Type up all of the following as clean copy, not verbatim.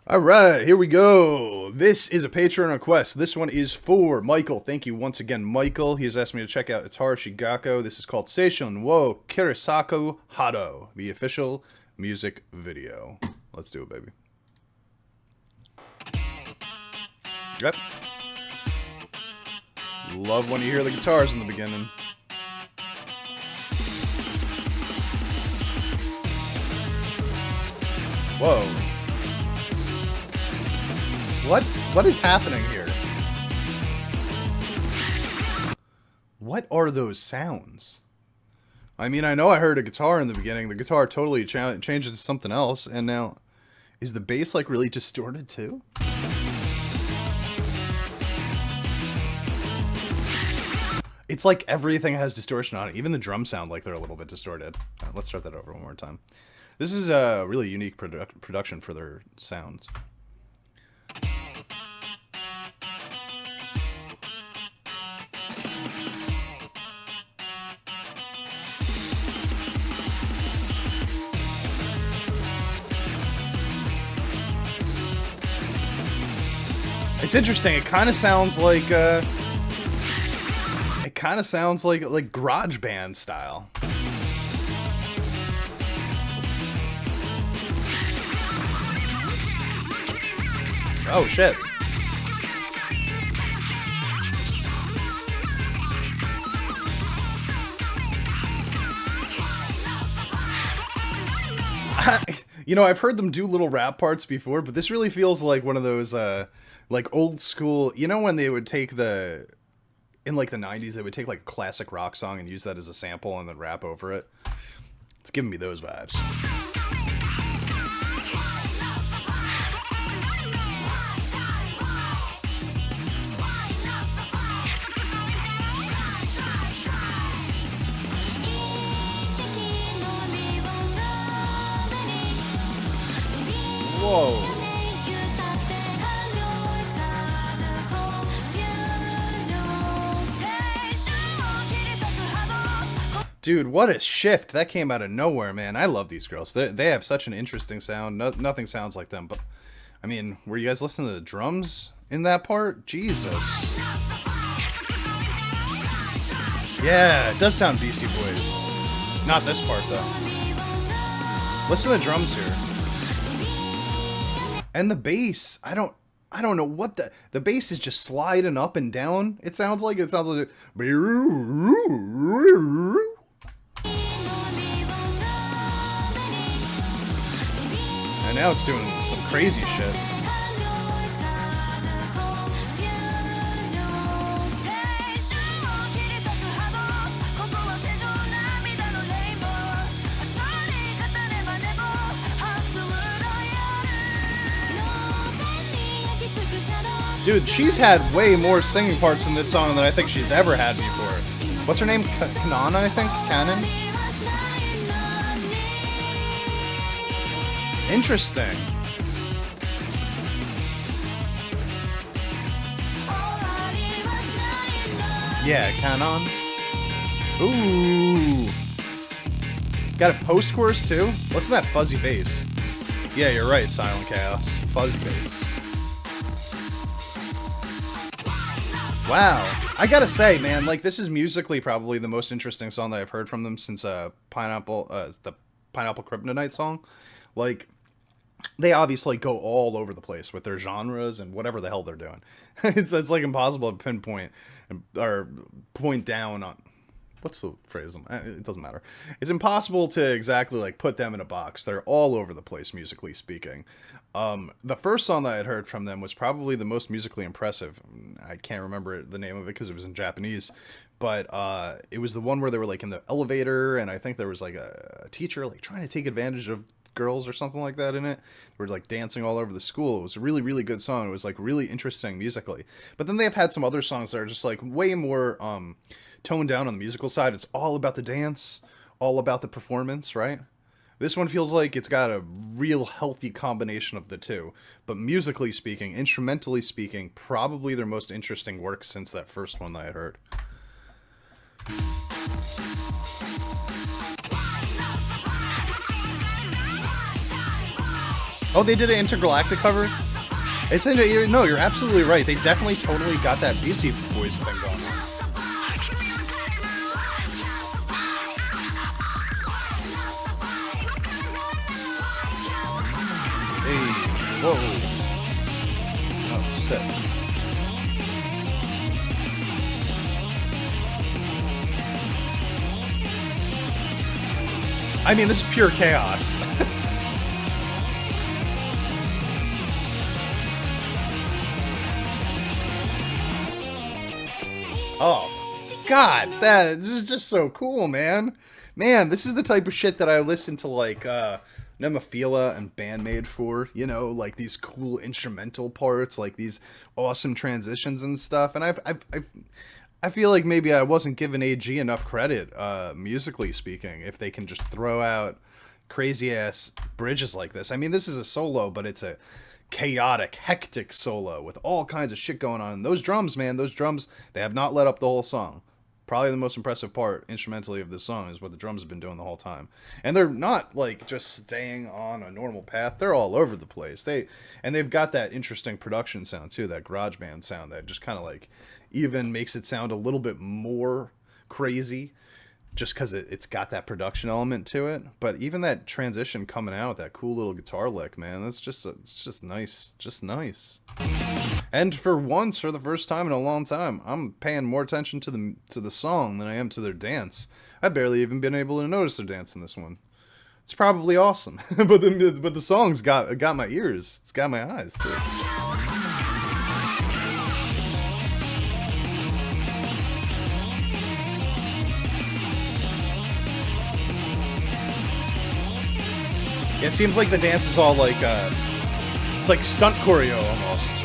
All right, here we go. This is a Patreon request. This one is for Michael. Thank you once again, Michael. He has asked me to check out Atarashii Gakko. This is called Seishun wo Kirisaku Hado, the official music video. Let's do it, baby. Yep. Love when you hear the guitars in the beginning. Whoa. What is happening here? What are those sounds? I mean, I know I heard a guitar in the beginning. The guitar totally changed to something else, and now is the bass like really distorted too? It's like everything has distortion on it. Even the drums sound like they're a little bit distorted. All right, let's start that over one more time. This is a really unique production for their sounds. It's interesting. It kind of sounds like like garage band style. Oh shit. You know, I've heard them do little rap parts before, but this really feels like one of those like old school, you know, when they would take in like the 90s, they would take like a classic rock song and use that as a sample and then rap over it. It's giving me those vibes. Whoa. Dude, what a shift. That came out of nowhere, man. I love these girls. They have such an interesting sound. Nothing sounds like them. But, I mean, were you guys listening to the drums in that part? Jesus. Yeah, it does sound Beastie Boys. Not this part, though. Listen to the drums here. And the bass, I don't know what the bass is just sliding up and down. It sounds like and now it's doing some crazy shit. Dude, she's had way more singing parts in this song than I think she's ever had before. What's her name? Kanana, I think? Canon? Interesting. Yeah, Canon. Ooh. Got a post-chorus too? What's that fuzzy bass? Yeah, you're right, Silent Chaos. Fuzzy bass. Wow. I gotta say, man, like, this is musically probably the most interesting song that I've heard from them since the Pineapple Kryptonite song. Like, they obviously go all over the place with their genres and whatever the hell they're doing. It's like impossible to pinpoint or point down on... What's the phrase? It doesn't matter. It's impossible to exactly like put them in a box. They're all over the place, musically speaking. The first song that I had heard from them was probably the most musically impressive. I can't remember the name of it because it was in Japanese, but it was the one where they were like in the elevator, and I think there was like a teacher like trying to take advantage of girls or something like that in it. They were like dancing all over the school. It was a really, really good song. It was like really interesting musically. But then they've had some other songs that are just like way more toned down on the musical side. It's all about the dance, all about the performance, right? This one feels like it's got a real healthy combination of the two. But musically speaking, instrumentally speaking, probably their most interesting work since that first one that I heard. Oh, they did an intergalactic cover. No, you're absolutely right. They definitely totally got that Beastie Boys thing going on. Hey, whoa. Oh, shit. I mean, this is pure chaos. Oh, God, this is just so cool, man. Man, this is the type of shit that I listen to, like, Nemophila and Bandmade for, you know, like these cool instrumental parts, like these awesome transitions and stuff. And I feel like maybe I wasn't giving AG enough credit, musically speaking, if they can just throw out crazy ass bridges like this. I mean, this is a solo, but it's a chaotic, hectic solo with all kinds of shit going on. And those drums, man, they have not let up the whole song. Probably the most impressive part instrumentally of this song is what the drums have been doing the whole time. And they're not like just staying on a normal path. They're all over the place. They've got that interesting production sound too, that garage band sound that just kind of like even makes it sound a little bit more crazy just because it's got that production element to it. But even that transition coming out, that cool little guitar lick, man, it's just nice. Just nice. And for the first time in a long time, I'm paying more attention to the song than I am to their dance. I've barely even been able to notice their dance in this one. It's probably awesome, but the song's got my ears. It's got my eyes too. It seems like the dance is all like it's like stunt choreo almost.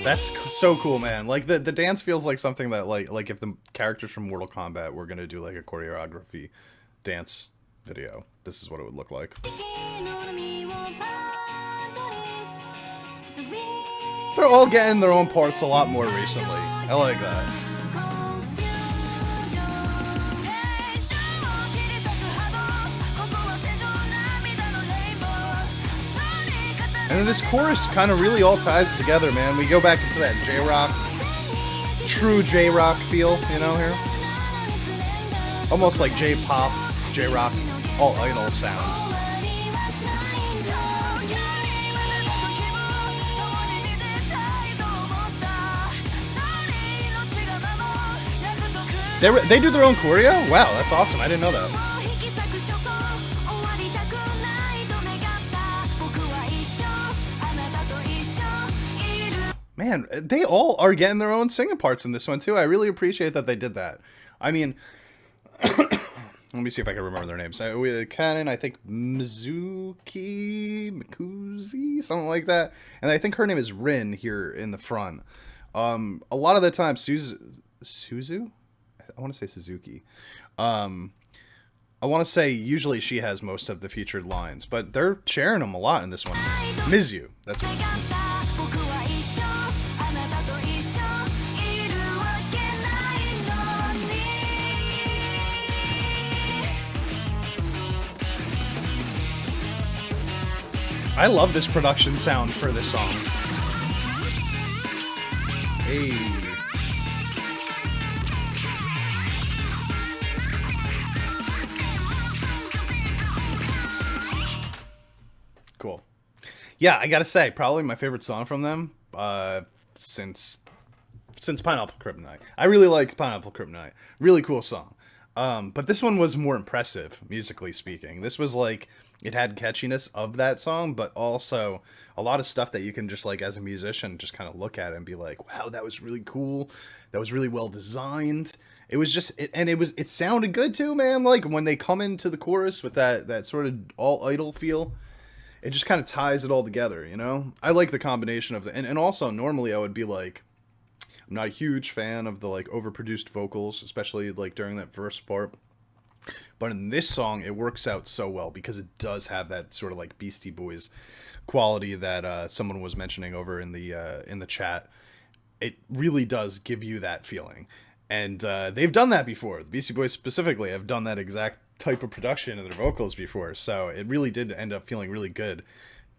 That's so cool, man. Like the dance feels like something that like if the characters from Mortal Kombat were gonna do like a choreography dance video, this is what it would look like. They're all getting their own parts a lot more recently. I like that. And then this chorus kind of really all ties together, man. We go back into that J-rock, true J-rock feel, you know, here. Almost like J-pop, J-rock, all idol sound. They do their own choreo? Wow, that's awesome. I didn't know that. Man, they all are getting their own singing parts in this one, too. I really appreciate that they did that. I mean, let me see if I can remember their names. Canon, I think Mikuzi, something like that. And I think her name is Rin here in the front. A lot of the time, Suzu? I want to say Suzuki. I want to say usually she has most of the featured lines, but they're sharing them a lot in this one. Mizu, that's what it is. I love this production sound for this song. Hey. Cool. Yeah, I gotta say, probably my favorite song from them, since Pineapple Kryptonite. I really like Pineapple Kryptonite. Really cool song. But this one was more impressive, musically speaking. This was like, it had catchiness of that song, but also a lot of stuff that you can just like, as a musician, just kind of look at it and be like, wow, that was really cool. That was really well designed. It was just, it sounded good too, man. Like when they come into the chorus with that sort of all idol feel, it just kind of ties it all together, you know? I like the combination of and also normally I would be like, I'm not a huge fan of the like overproduced vocals, especially like during that verse part. But in this song, it works out so well because it does have that sort of like Beastie Boys quality that someone was mentioning over in the chat. It really does give you that feeling. And they've done that before. The Beastie Boys specifically have done that exact type of production in their vocals before. So it really did end up feeling really good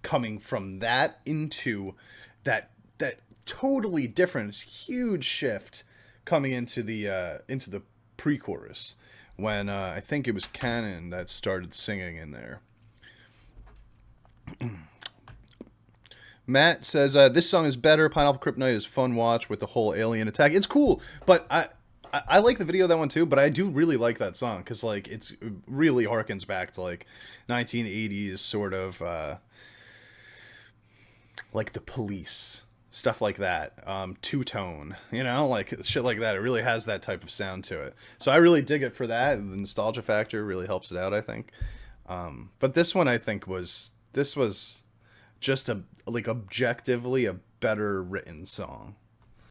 coming from that into that totally different huge shift coming into the pre-chorus when I think it was Cannon that started singing in there. Matt says this song is better. Pineapple Kryptonite is fun watch with the whole alien attack. It's cool, but I like the video of that one too. But I do really like that song because like it really harkens back to like 1980s sort of like the Police stuff like that. Two tone, you know, like shit like that. It really has that type of sound to it. So I really dig it for that. The nostalgia factor really helps it out, I think. But this one I think was just a like objectively a better written song.